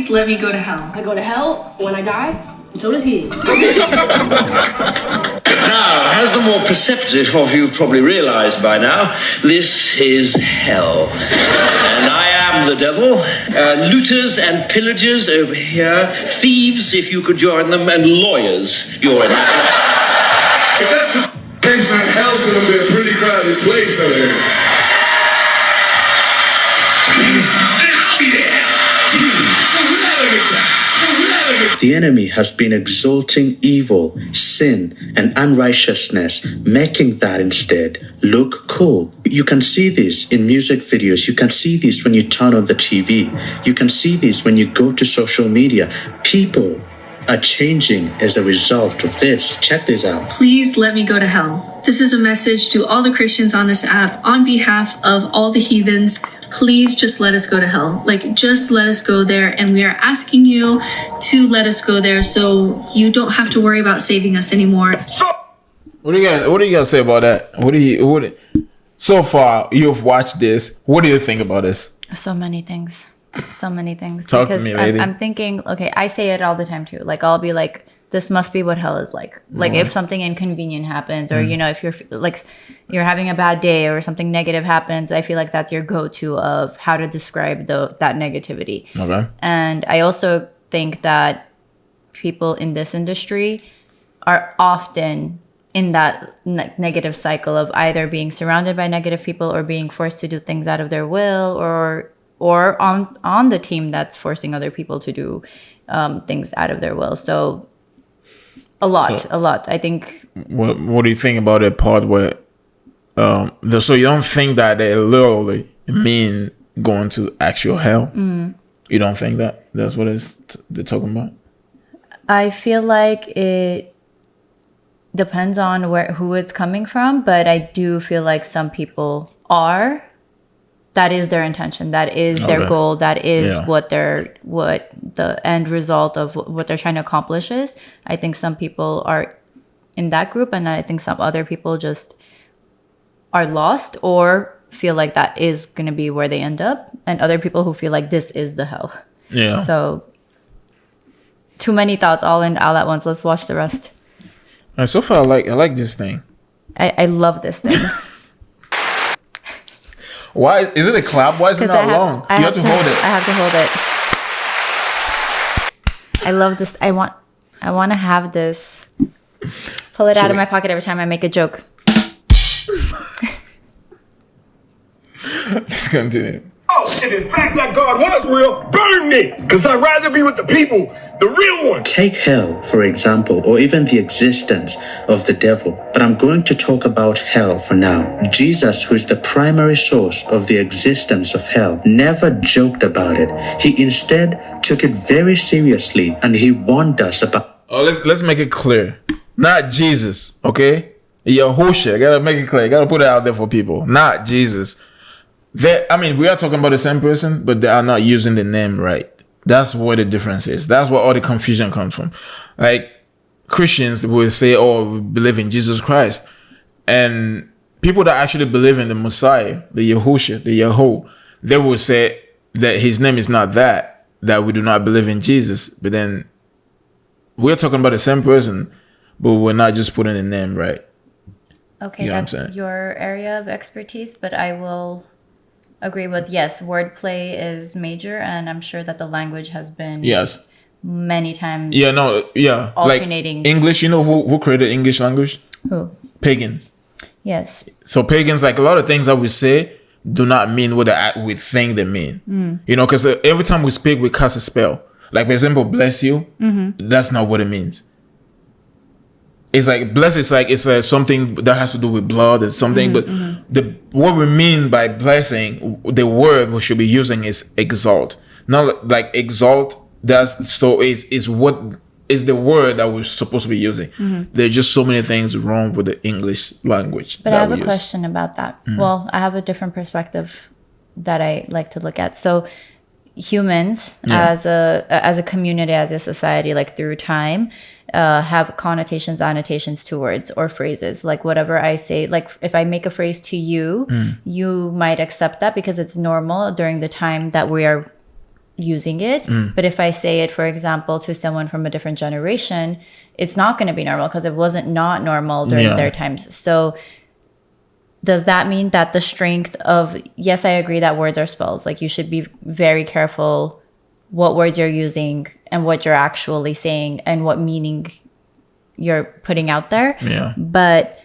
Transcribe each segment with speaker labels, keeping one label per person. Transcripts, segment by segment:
Speaker 1: Please let me go to hell.
Speaker 2: I go to hell when I die, and so does he.
Speaker 3: Now, as the more perceptive of you probably realized by now, this is hell. And I am the devil. Looters and pillagers over here. Thieves, if you could join them. And lawyers, you're in that.
Speaker 4: If that's the case, man, hell's gonna be a pretty crowded place over here. I'll be there. We'll have a good time.
Speaker 5: The enemy has been exalting evil, sin, and unrighteousness, making that instead look cool. You can see this in music videos. You can see this when you turn on the TV. You can see this when you go to social media. People are changing as a result of this. Check this out.
Speaker 1: Please let me go to hell. This is a message to all the Christians on this app on behalf of all the heathens. Please just let us go to hell. Like, just let us go there. And we are asking you to let us go there so you don't have to worry about saving us anymore.
Speaker 6: What do you guys say about that? So far, you've watched this. What do you think about this?
Speaker 7: So many things.
Speaker 6: Talk to me, lady.
Speaker 7: I'm thinking, okay, I say it all the time too. Like, I'll be like, this must be what hell is like. Like, if something inconvenient happens, or, you know, if you're like, you're having a bad day or something negative happens, I feel like that's your go-to of how to describe that negativity.
Speaker 6: Okay.
Speaker 7: And I also think that people in this industry are often in that negative cycle of either being surrounded by negative people or being forced to do things out of their will, or on the team that's forcing other people to do things out of their will. So a lot. I think.
Speaker 6: What do you think about that part where, so you don't think that they literally mean going to actual hell? You don't think that that's what they're talking about?
Speaker 7: I feel like it depends on who it's coming from, but I do feel like some people are. That is their intention. That is their goal. That is what the end result of what they're trying to accomplish is. I think some people are in that group, and I think some other people just are lost or feel like that is going to be where they end up, and other people who feel like this is the hell.
Speaker 6: Yeah.
Speaker 7: So too many thoughts all at once. Let's watch the rest.
Speaker 6: And so far, I like this thing.
Speaker 7: I love this thing.
Speaker 6: Why is it a clap? Why is it not long? You have to hold it.
Speaker 7: I have to hold it. I love this. I want to have this. Pull it out of my pocket every time I make a joke.
Speaker 6: Let's continue.
Speaker 4: Oh, if in fact that God was real, burn me! Because I'd rather be with the people, the real ones.
Speaker 5: Take hell, for example, or even the existence of the devil. But I'm going to talk about hell for now. Jesus, who is the primary source of the existence of hell, never joked about it. He instead took it very seriously, and he warned us about...
Speaker 6: Oh, let's make it clear. Not Jesus, okay? Yahushua. Gotta make it clear. Gotta put it out there for people. Not Jesus. We are talking about the same person, but they are not using the name right. That's where the difference is. That's where all the confusion comes from. Like, Christians will say, oh, we believe in Jesus Christ. And people that actually believe in the Messiah, the Yahushua, the Yahoo, they will say that his name is not that we do not believe in Jesus. But then we're talking about the same person, but we're not just putting the name right.
Speaker 7: Okay, you know that's your area of expertise, but I will agree with, yes, wordplay is major, and I'm sure that the language has been many times alternating.
Speaker 6: Like English, you know who created English language?
Speaker 7: Who?
Speaker 6: Pagans.
Speaker 7: Yes.
Speaker 6: So pagans, like a lot of things that we say do not mean what we think they mean. You know, because every time we speak, we cast a spell. Like, for example, bless you, that's not what it means. It's like bless is like it's something that has to do with blood and something, but what we mean by blessing, the word we should be using is exalt. Not like exalt. Is what is the word that we're supposed to be using. There's just so many things wrong with the English language.
Speaker 7: But I have a question about that. Well, I have a different perspective that I like to look at. So humans as a community, as a society, like through time, have connotations, annotations to words or phrases. Like whatever I say, like if I make a phrase to you, you might accept that because it's normal during the time that we are using it. But if I say it, for example, to someone from a different generation, it's not going to be normal because it wasn't not normal during their times. So does that mean that the strength of, yes, I agree that words are spells. Like, you should be very careful what words you're using and what you're actually saying and what meaning you're putting out there.
Speaker 6: Yeah.
Speaker 7: But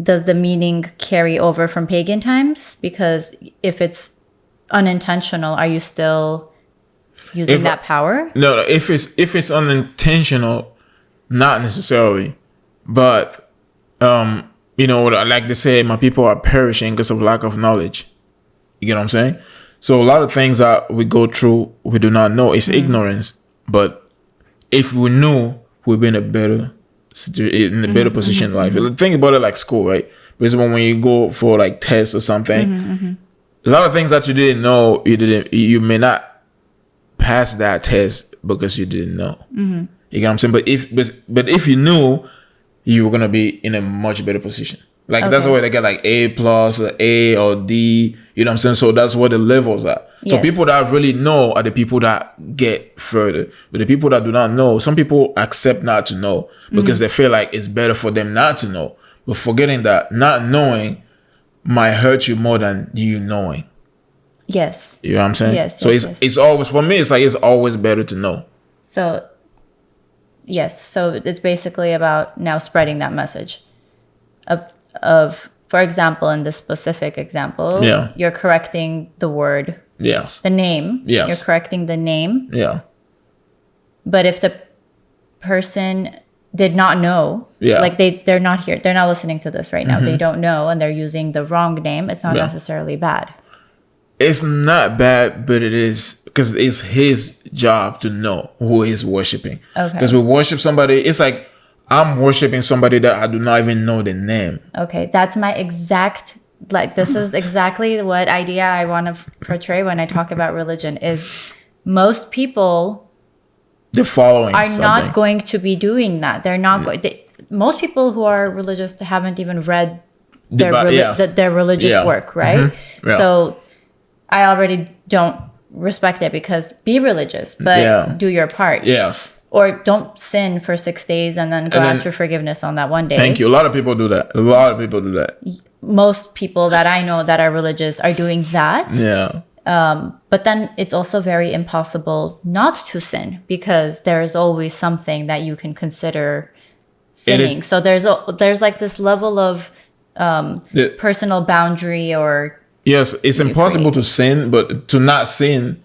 Speaker 7: does the meaning carry over from pagan times? Because if it's unintentional, are you still using that power?
Speaker 6: No, if it's unintentional, not necessarily. But you know, like they say, my people are perishing because of lack of knowledge. You get what I'm saying? So a lot of things that we go through, we do not know. It's ignorance. But if we knew, we'd be in a better position in life. Think about it like school, right? Because when you go for like tests or something, a lot of things that you didn't know, you may not pass that test because you didn't know. You get what I'm saying? But if you knew, you were gonna be in a much better position. Like that's why they get like A plus, or A or D. You know what I'm saying? So that's what the levels are. So people that really know are the people that get further. But the people that do not know, some people accept not to know because they feel like it's better for them not to know. But forgetting that not knowing might hurt you more than you knowing.
Speaker 7: Yes.
Speaker 6: You know what I'm saying?
Speaker 7: Yes.
Speaker 6: So it's always, for me, it's like it's always better to know.
Speaker 7: So yes. So it's basically about now spreading that message of, for example, in this specific example, you're correcting the word.
Speaker 6: Yes.
Speaker 7: The name.
Speaker 6: Yes.
Speaker 7: You're correcting the name.
Speaker 6: Yeah.
Speaker 7: But if the person did not know, like they're not here, they're not listening to this right now, they don't know, and they're using the wrong name, it's not necessarily bad.
Speaker 6: It's not bad, but it is, because it's his job to know who he's worshiping. Okay. Because we worship somebody, it's like I'm worshiping somebody that I do not even know the name. Okay,
Speaker 7: that's my exact, like, this is exactly what idea I want to portray when I talk about religion, is most people
Speaker 6: are
Speaker 7: something. Not going to be doing that. They're not going. Most people who are religious haven't even read their religious work, right? So I already don't respect it, because be religious, but do your part.
Speaker 6: Yes.
Speaker 7: Or don't sin for 6 days and then ask for forgiveness on that one day.
Speaker 6: Thank you. A lot of people do that.
Speaker 7: Most people that I know that are religious are doing that.
Speaker 6: Yeah.
Speaker 7: But then it's also very impossible not to sin, because there is always something that you can consider sinning. So there's like this level of personal boundary, or
Speaker 6: yes, it's impossible to sin, but to not sin.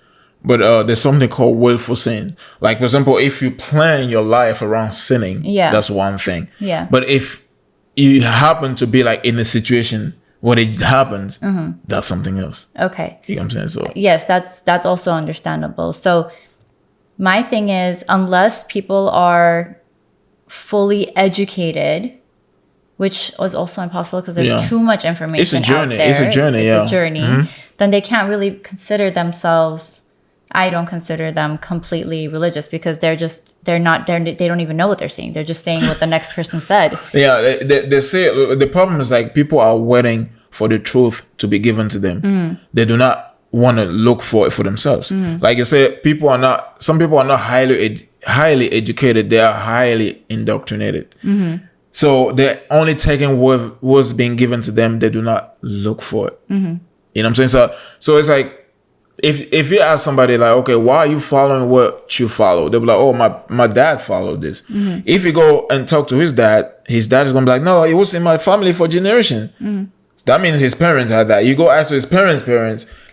Speaker 6: But there's something called willful sin. Like, for example, if you plan your life around sinning, that's one thing.
Speaker 7: Yeah.
Speaker 6: But if you happen to be like in a situation when it happens, that's something else.
Speaker 7: Okay.
Speaker 6: You know what I'm saying? So
Speaker 7: yes, that's also understandable. So my thing is, unless people are fully educated, which is also impossible because there's too much information.
Speaker 6: It's a journey.
Speaker 7: Out there.
Speaker 6: It's a journey.
Speaker 7: It's a journey. Then they can't really consider themselves. I don't consider them completely religious, because they don't even know what they're saying. They're just saying what the next person said.
Speaker 6: Yeah, they say the problem is like people are waiting for the truth to be given to them. They do not want to look for it for themselves. Like you said, some people are not highly educated. They are highly indoctrinated. So they're only taking what was being given to them. They do not look for it. You know what I'm saying? So it's like, if you ask somebody like, okay, why are you following what you follow? They'll be like, oh, my dad followed this. If you go and talk to his dad is going to be like, no, it was in my family for generations. That means his parents had that. You go ask his parents,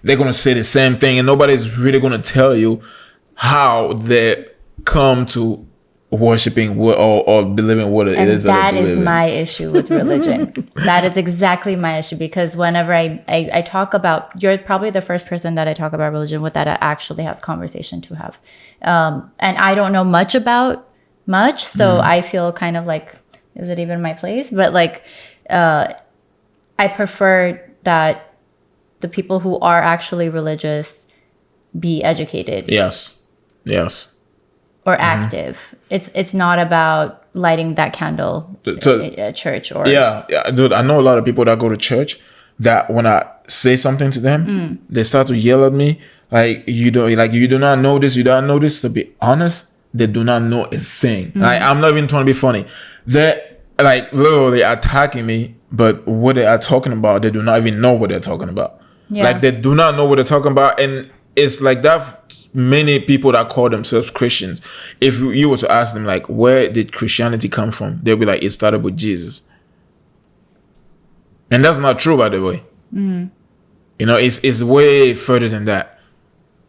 Speaker 6: they're going to say the same thing, and nobody's really going to tell you how they come to worshiping or believing what it is.
Speaker 7: That is my issue with religion. That is exactly my issue, because whenever I talk about, you're probably the first person that I talk about religion with that actually has conversation to have. And I don't know much, so I feel kind of like, is it even my place? But like, I prefer that the people who are actually religious be educated.
Speaker 6: Yes.
Speaker 7: Or active. It's not about lighting that candle at church. Or
Speaker 6: dude, I know a lot of people that go to church that when I say something to them, they start to yell at me, Like you do not know this. You don't know this. To be honest, they do not know a thing. Like I'm not even trying to be funny. They're like literally attacking me, but what they are talking about, they do not even know what they're talking about.
Speaker 7: Yeah.
Speaker 6: Like they do not know what they're talking about, and it's like that. Many people that call themselves Christians, if you were to ask them like, where did Christianity come from? They'll be like, it started with Jesus. And that's not true, by the way. You know, it's way further than that.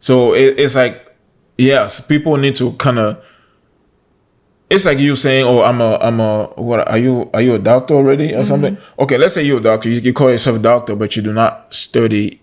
Speaker 6: So it's like, yes, people need to kind of. It's like you saying, "Oh, I'm a what? Are you a doctor already or something?" Okay, let's say you're a doctor. You call yourself a doctor, but you do not study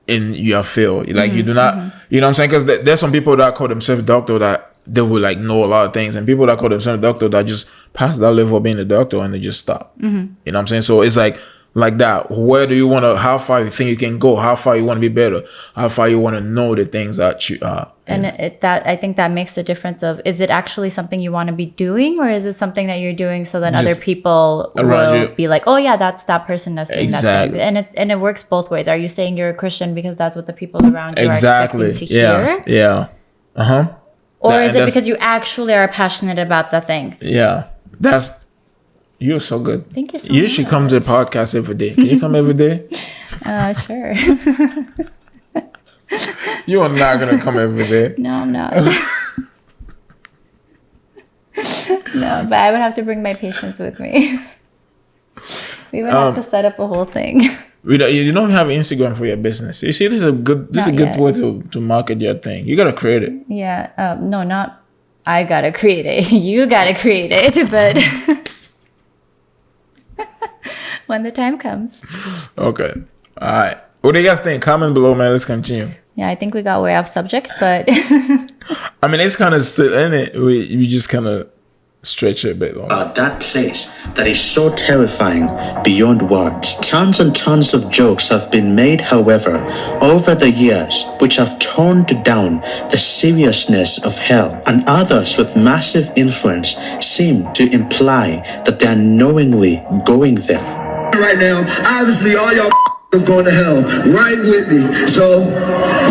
Speaker 6: in your field. Like you do not, you know what I'm saying? Because there's some people that call themselves doctor that they will like know a lot of things, and people that call themselves doctor that just pass that level of being a doctor and they just stop. You know what I'm saying? So it's like that. Where do you want to? How far you think you can go? How far you want to be better? How far you want to know the things that you are?
Speaker 7: And I think that makes the difference of, is it actually something you want to be doing, or is it something that you're doing so that other people will be like, oh yeah, that's that person that's doing that thing. And it works both ways. Are you saying you're a Christian because that's what the people around you are expecting to hear?
Speaker 6: Yeah.
Speaker 7: Or is it because you actually are passionate about that thing?
Speaker 6: Yeah. You're so good.
Speaker 7: Thank you so
Speaker 6: You
Speaker 7: much.
Speaker 6: should come to the podcast every day. Can you come every day?
Speaker 7: Sure.
Speaker 6: You are not gonna come every day.
Speaker 7: No, I'm not. No, but I would have to bring my patients with me. We would have to set up a whole thing.
Speaker 6: You don't have Instagram for your business. You see, this is a good way to market your thing. You gotta create it.
Speaker 7: Yeah. No, not I gotta create it. You gotta create it, but when the time comes.
Speaker 6: Okay. All right. What do you guys think? Comment below, man. Let's continue.
Speaker 7: Yeah, I think we got way off subject, but
Speaker 6: I mean, it's kind of still in it. We just kind of stretch it a bit longer.
Speaker 5: That place that is so terrifying beyond words. Tons and tons of jokes have been made, however, over the years, which have toned down the seriousness of hell, and others with massive influence seem to imply that they are knowingly going there.
Speaker 4: Right now, obviously all y'all is going to hell right with me. So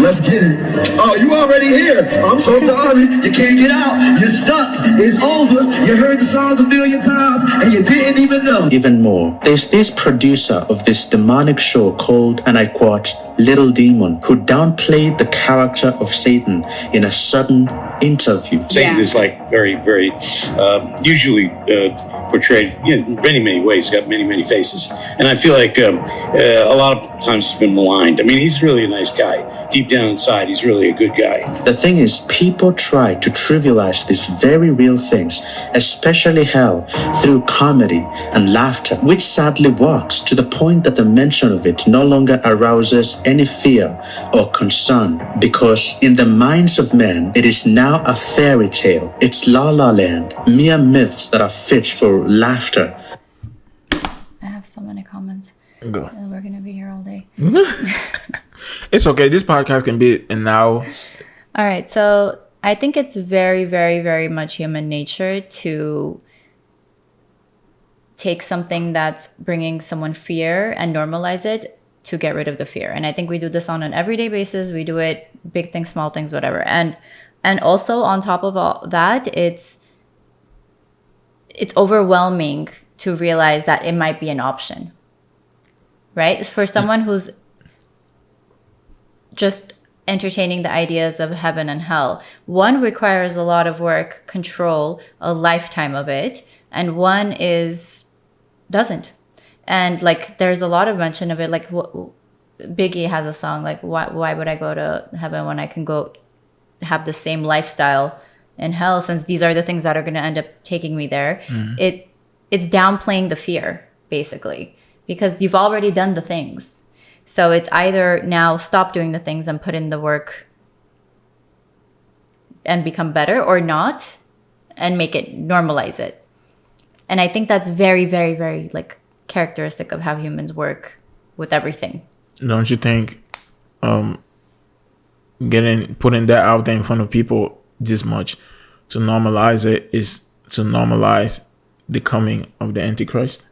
Speaker 4: let's get it. Oh, you already here. I'm so sorry. You can't get out. You're stuck. It's over. You heard the songs a million times and you didn't even know.
Speaker 5: Even more, there's this producer of this demonic show called, and I quote, Little Demon, who downplayed the character of Satan in a sudden interview.
Speaker 8: Satan is like very, very usually portrayed in many ways. Got many faces, and I feel like a lot of times he's been maligned. I mean, he's really a nice guy. Deep down inside, he's really a good guy.
Speaker 5: The thing is, people try to trivialize these very real things, especially hell, through comedy and laughter, which sadly works to the point that the mention of it no longer arouses any fear or concern, because in the minds of men, it is now a fairy tale. It's La La Land, mere myths that are fit for laughter.
Speaker 7: I have so many comments.
Speaker 6: Go.
Speaker 7: We're gonna be here all day.
Speaker 6: It's okay. This podcast can be an hour.
Speaker 7: All right, so I think it's very, very, very much human nature to take something that's bringing someone fear and normalize it to get rid of the fear. And I think we do this on an everyday basis. We do it big things, small things, whatever. And also on top of all that, it's overwhelming to realize that it might be an option. Right? For someone who's just entertaining the ideas of heaven and hell, one requires a lot of work, control, a lifetime of it, and one doesn't. And like there's a lot of mention of it, like Biggie has a song like, why would I go to heaven when I can go have the same lifestyle in hell, since these are the things that are going to end up taking me there. It's downplaying the fear, basically, because you've already done the things. So it's either now stop doing the things and put in the work and become better, or not and normalize it. And I think that's very, very, very like characteristic of how humans work with everything.
Speaker 6: Don't you think putting that out there in front of people this much to normalize it is to normalize the coming of the Antichrist?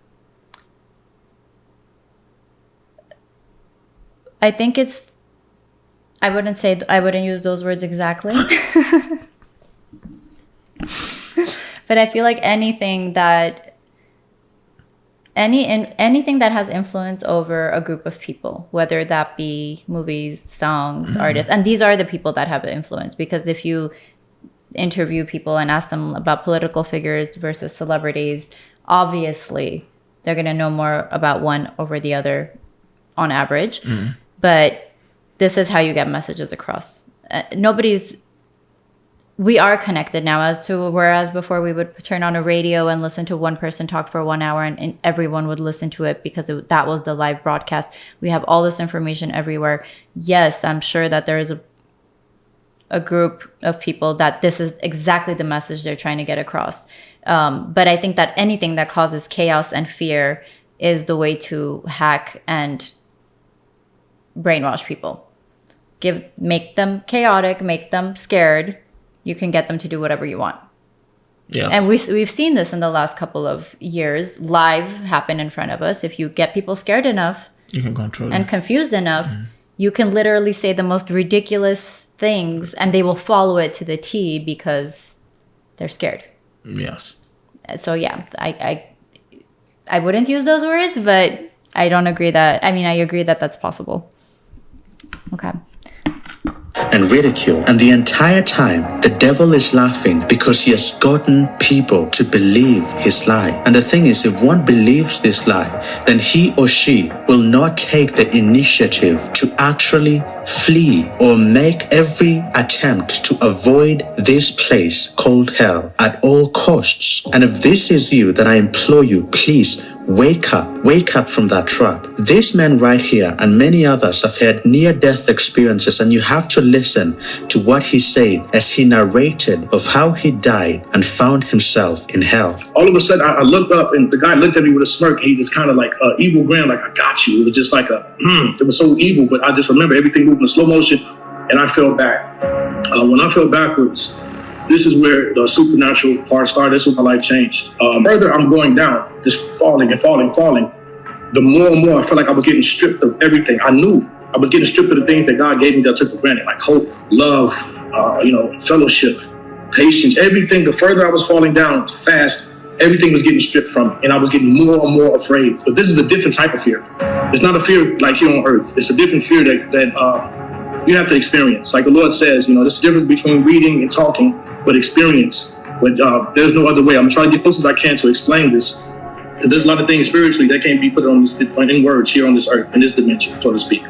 Speaker 7: I think I wouldn't use those words exactly. But I feel like anything that has influence over a group of people, whether that be movies, songs, artists, and these are the people that have influence, because if you interview people and ask them about political figures versus celebrities, obviously they're going to know more about one over the other on average. But this is how you get messages across. We are connected now, whereas before we would turn on a radio and listen to one person talk for 1 hour and everyone would listen to it because that was the live broadcast. We have all this information everywhere. Yes, I'm sure that there is a group of people that this is exactly the message they're trying to get across. But I think that anything that causes chaos and fear is the way to hack and brainwash people. Make them chaotic, make them scared. You can get them to do whatever you want.
Speaker 6: Yes.
Speaker 7: And we've seen this in the last couple of years live happen in front of us. If you get people scared enough,
Speaker 6: you can control
Speaker 7: and
Speaker 6: them.
Speaker 7: Confused enough, you can literally say the most ridiculous things and they will follow it to the T because they're scared.
Speaker 6: Yes.
Speaker 7: So yeah, I wouldn't use those words, but I don't agree that, I agree that that's possible. Okay.
Speaker 5: And ridicule. And the entire time, the devil is laughing because he has gotten people to believe his lie. And the thing is, if one believes this lie, then he or she will not take the initiative to actually flee or make every attempt to avoid this place called hell at all costs. And if this is you, then I implore you, please wake up from that trap. This man right here and many others have had near-death experiences, and you have to listen to what he said as he narrated of how he died and found himself in hell.
Speaker 9: All of a sudden, I looked up and the guy looked at me with a smirk. He just kind of like evil grin, like, I got you. It was just like it was so evil, but I just remember everything moving in slow motion, and I fell back. When I fell backwards, this is where the supernatural part started. This is where my life changed. Further, I'm going down, just falling and falling. The more and more, I felt like I was getting stripped of everything. I knew I was getting stripped of the things that God gave me that I took for granted, like hope, love, fellowship, patience, everything. The further I was falling down fast, everything was getting stripped from me, and I was getting more and more afraid. But this is a different type of fear. It's not a fear like here on earth. It's a different fear that you have to experience. Like the Lord says, there's a difference between reading and talking, but experience. But there's no other way. I'm trying to get close as I can to explain this. There's a lot of things spiritually that can't be put in words here on this earth, in this dimension, so to speak.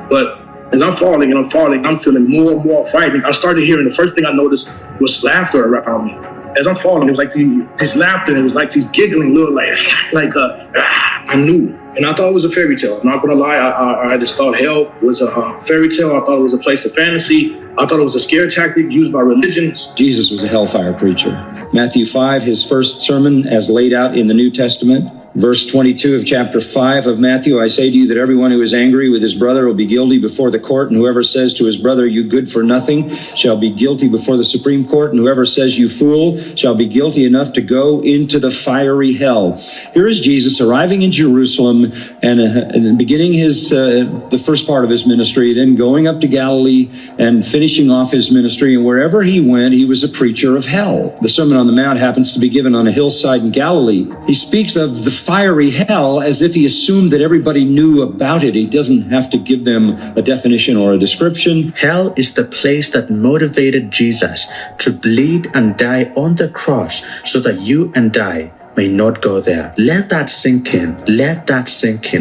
Speaker 9: But as I'm falling, I'm feeling more and more frightening. I started hearing, the first thing I noticed was laughter around me. As I'm falling, it was like this laughter, and it was like these giggling little, I knew. And I thought it was a fairy tale. I'm not gonna lie, I just thought hell was a fairy tale. I thought it was a place of fantasy. I thought it was a scare tactic used by religions.
Speaker 10: Jesus was a hellfire preacher. Matthew 5, his first sermon as laid out in the New Testament. Verse 22 of chapter 5 of Matthew, I say to you that everyone who is angry with his brother will be guilty before the court, and whoever says to his brother, you good for nothing, shall be guilty before the Supreme Court, and whoever says you fool shall be guilty enough to go into the fiery hell. Here is Jesus arriving in Jerusalem and beginning his the first part of his ministry, then going up to Galilee and finishing off his ministry, and wherever he went, he was a preacher of hell. The Sermon on the Mount happens to be given on a hillside in Galilee. He speaks of the fiery hell as if he assumed that everybody knew about it. He doesn't have to give them a definition or a description.
Speaker 5: Hell is the place that motivated Jesus to bleed and die on the cross so that you and I may not go there. Let that sink in.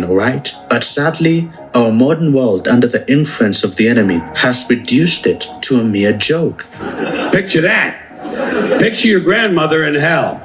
Speaker 5: All right? But sadly, our modern world, under the influence of the enemy, has reduced it to a mere joke.
Speaker 11: Picture that. Picture your grandmother in hell,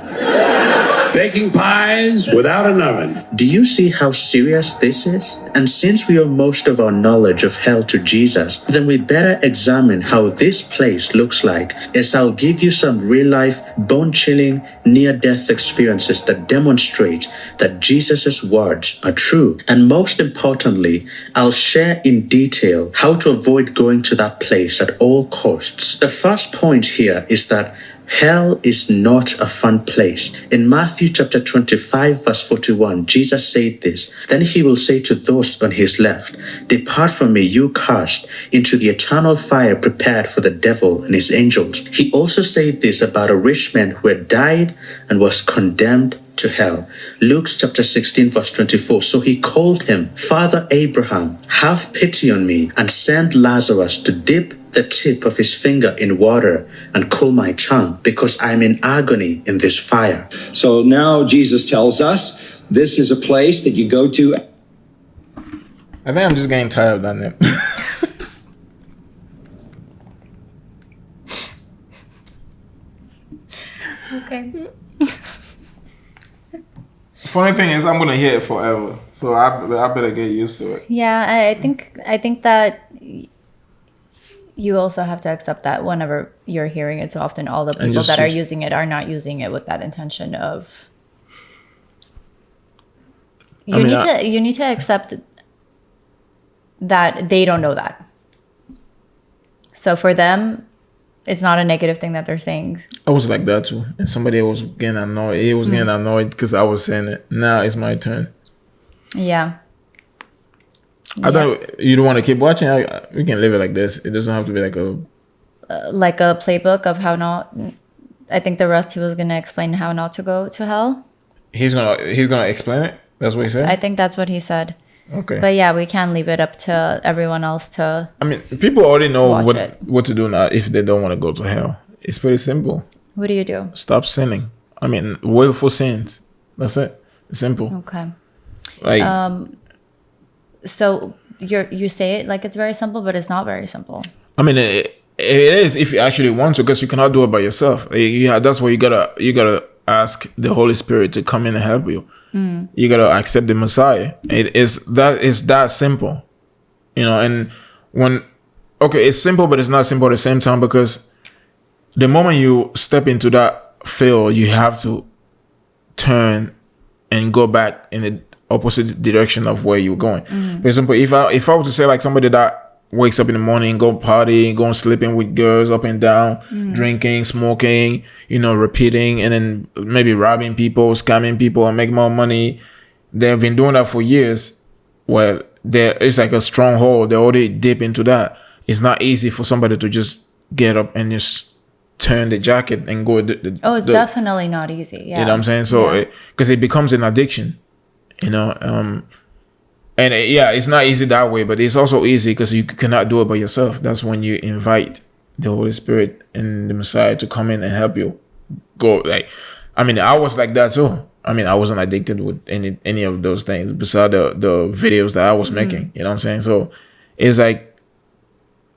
Speaker 11: baking pies without an oven.
Speaker 5: Do you see how serious this is? And since we owe most of our knowledge of hell to Jesus, then we better examine how this place looks like, as I'll give you some real-life, bone-chilling, near-death experiences that demonstrate that Jesus' words are true. And most importantly, I'll share in detail how to avoid going to that place at all costs. The first point here is that Hell is not a fun place. In Matthew chapter 25, verse 41, Jesus said this, "Then he will say to those on his left, 'Depart from me, you cursed, into the eternal fire prepared for the devil and his angels.'" He also said this about a rich man who had died and was condemned to hell. Luke chapter 16, verse 24. "So he called him, 'Father Abraham, have pity on me and send Lazarus to dip the tip of his finger in water and cool my tongue, because I'm in agony in this fire.'"
Speaker 10: So now Jesus tells us this is a place that you go to.
Speaker 6: I think I'm just getting tired of that name.
Speaker 7: Okay.
Speaker 6: Funny thing is, I'm gonna hear it forever, so I better get used to it.
Speaker 7: Yeah, I think that you also have to accept that whenever you're hearing it so often, all the people that are using it are not using it with that intention of. You need to accept that they don't know that. So for them, it's not a negative thing that they're saying.
Speaker 6: I was like that too, and somebody was getting annoyed. He was getting annoyed because I was saying it. Now it's my turn.
Speaker 7: Yeah.
Speaker 6: I thought you don't want to keep watching. We can leave it like this. It doesn't have to be like a
Speaker 7: playbook of how not. I think the rest he was gonna explain how not to go to hell.
Speaker 6: He's gonna explain it. That's what he said.
Speaker 7: I think that's what he said.
Speaker 6: Okay.
Speaker 7: But yeah, we can leave it up to everyone else to.
Speaker 6: I mean, people already know
Speaker 7: watch
Speaker 6: what to do now if they don't want to go to hell. It's pretty simple.
Speaker 7: What do you do?
Speaker 6: Stop sinning. I mean, willful sins. That's it. It's simple.
Speaker 7: Okay.
Speaker 6: Like.
Speaker 7: So you say it like it's very simple, but it's not very simple.
Speaker 6: I mean, it is if you actually want to, because you cannot do it by yourself. Yeah, that's why you gotta ask the Holy Spirit to come in and help you. You gotta accept the Messiah. It's that simple, you know. And it's simple, but it's not simple at the same time, because the moment you step into that field, you have to turn and go back in the opposite direction of where you're going. For example, if I were to say like somebody that wakes up in the morning, go party, go sleeping with girls up and down, drinking, smoking, repeating, and then maybe robbing people, scamming people and make more money. They've been doing that for years. Well, it's like a stronghold. They already dip into that. It's not easy for somebody to just get up and just turn the jacket and go.
Speaker 7: It's definitely not easy. Yeah.
Speaker 6: You know what I'm saying? So, because it becomes an addiction. It's not easy that way, but it's also easy because you cannot do it by yourself. That's when you invite the Holy Spirit and the Messiah to come in and help you go. I was like that too. I wasn't addicted with any of those things beside the videos that I was making. You know what I'm saying? So it's like,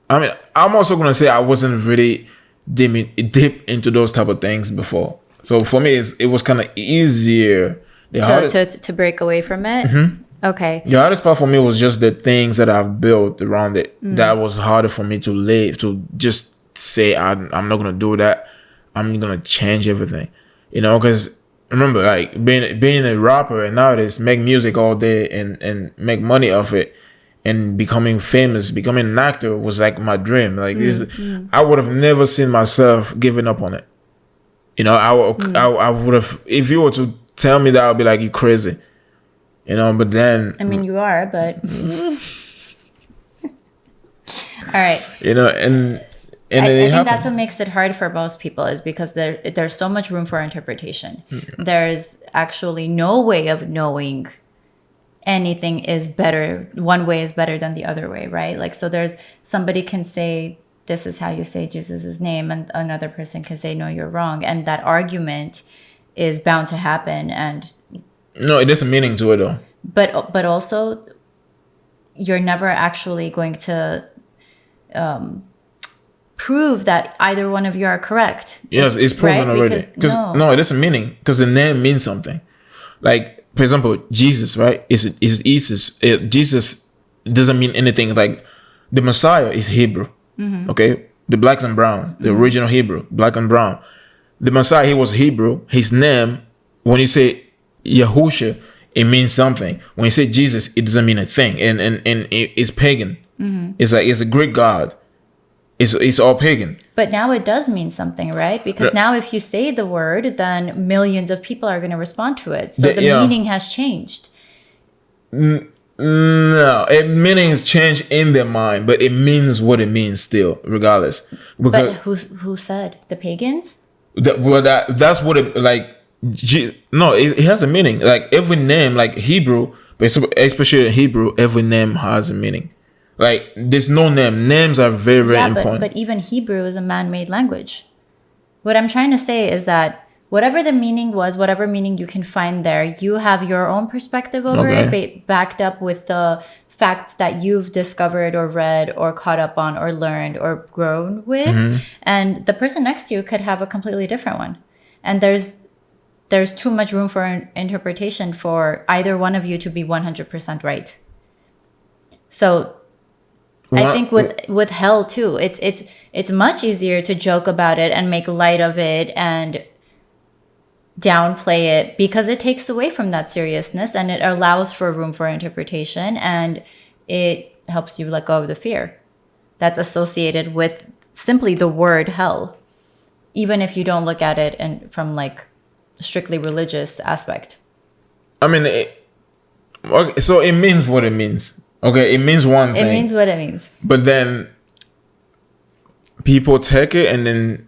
Speaker 6: I'm also gonna say I wasn't really deep into those type of things before. So for me, it was kind of easier.
Speaker 7: To break away from it. Okay.
Speaker 6: The hardest part for me was just the things that I've built around it. That was harder for me to live, to just say I'm not gonna do that. I'm gonna change everything, because remember, like being a rapper and nowadays make music all day and make money off it and becoming famous, becoming an actor was like my dream. Like I would have never seen myself giving up on it. I would have, if you were to tell me that, I'll be like, you crazy, but then.
Speaker 7: You are, but. All right.
Speaker 6: And
Speaker 7: I think that's what makes it hard for most people, is because there's so much room for interpretation. There's actually no way of knowing anything is better. One way is better than the other way, right? Like, so there's somebody can say, this is how you say Jesus' name, and another person can say, no, you're wrong. And that argument is bound to happen, and
Speaker 6: no, it is a meaning to it though.
Speaker 7: But also, you're never actually going to prove that either one of you are correct.
Speaker 6: Yes, it's proven already. Because no, it is a meaning, because the name means something. Like, for example, Jesus, right? Is Jesus? Jesus doesn't mean anything. Like, the Messiah is Hebrew. Okay, the blacks and brown, the original Hebrew, black and brown. The Messiah, he was Hebrew. His name, when you say Yahusha, it means something. When you say Jesus, it doesn't mean a thing. And it's pagan. It's like, it's a Greek god. It's all pagan.
Speaker 7: But now it does mean something, right? Because now if you say the word, then millions of people are going to respond to it. So the meaning has changed.
Speaker 6: No, it meanings change in their mind, but it means what it means still, regardless. Because
Speaker 7: but who said? The pagans?
Speaker 6: That's what it like. No, it has a meaning. Like every name, like Hebrew, especially in Hebrew, every name has a meaning. Like there's no name. Names are very, very important.
Speaker 7: But even Hebrew is a man-made language. What I'm trying to say is that whatever the meaning was, whatever meaning you can find there, you have your own perspective over it, backed up with the facts that you've discovered or read or caught up on or learned or grown with. And the person next to you could have a completely different one. And there's too much room for interpretation for either one of you to be 100% right. So I think with hell too, it's much easier to joke about it and make light of it and downplay it because it takes away from that seriousness and it allows for room for interpretation and it helps you let go of the fear that's associated with simply the word hell, even if you don't look at it and from like strictly religious aspect.
Speaker 6: I mean, okay, so it means what it means. Okay, it means one thing.
Speaker 7: It means what it means.
Speaker 6: But then people take it and then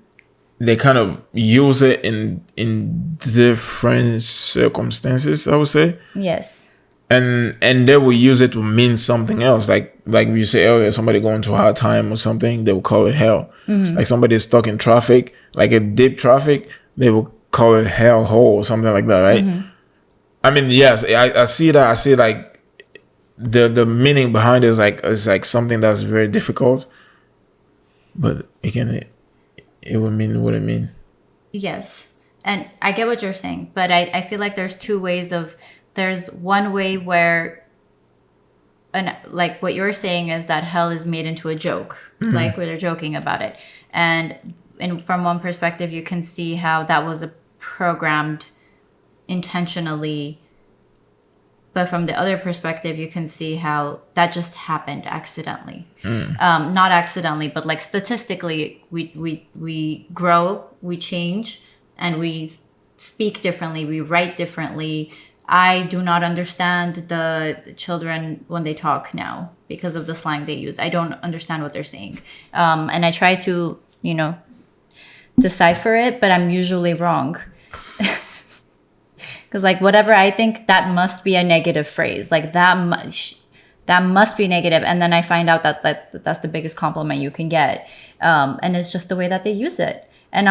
Speaker 6: they kind of use it in different circumstances, I would say.
Speaker 7: Yes.
Speaker 6: And they will use it to mean something else. Like you say earlier, somebody going to a hard time or something, they will call it hell. Like somebody is stuck in traffic, like a deep traffic, they will call it hell hole or something like that, right? I mean, yes, I see that. I see like the meaning behind it is like something that's very difficult. But again, it would mean what it means.
Speaker 7: Yes. And I get what you're saying, but I feel like there's two ways of, there's one way where, and like what you're saying is that hell is made into a joke, like where they're joking about it. And from one perspective, you can see how that was programmed intentionally. But from the other perspective, you can see how that just happened accidentally. Not accidentally, but like statistically, we grow, we change, and we speak differently, we write differently. I do not understand the children when they talk now because of the slang they use. I don't understand what they're saying. And I try to, decipher it, but I'm usually wrong. Because like whatever I think, that must be a negative phrase. Like that must be negative. And then I find out that's the biggest compliment you can get. And it's just the way that they use it. And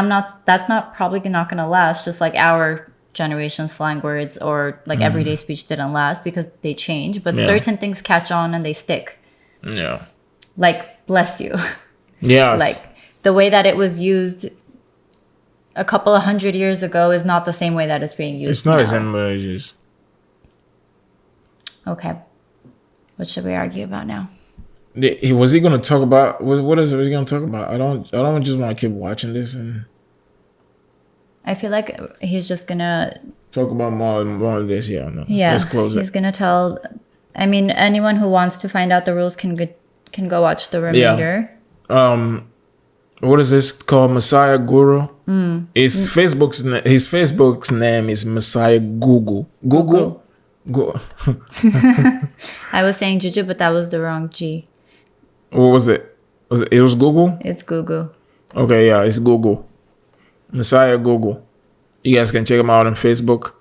Speaker 7: that's not probably not going to last, just like our generation slang words or like everyday speech didn't last because they change. But certain things catch on and they stick.
Speaker 6: Yeah.
Speaker 7: Like, bless you.
Speaker 6: Yeah.
Speaker 7: Like the way that it was used a couple of 100 years ago is not the same way that it's being used.
Speaker 6: It's not
Speaker 7: now.
Speaker 6: the same way it's used.
Speaker 7: Okay. What should we argue about now?
Speaker 6: Was he going to talk about what is he going to talk about? I don't just want to keep watching this and
Speaker 7: I feel like he's just going to
Speaker 6: talk about more of this. Yeah, no.
Speaker 7: Yeah.
Speaker 6: Let's close it.
Speaker 7: He's going to tell, I mean, anyone who wants to find out the rules can go watch the remainder.
Speaker 6: Yeah. What is this called? Messiah Guru. His Facebook's name is Messiah Google. Google.
Speaker 7: I was saying Juju, but that was the wrong G.
Speaker 6: What was it? It was Google?
Speaker 7: It's Google.
Speaker 6: Okay, yeah, it's Google. Messiah Google. You guys can check him out on Facebook.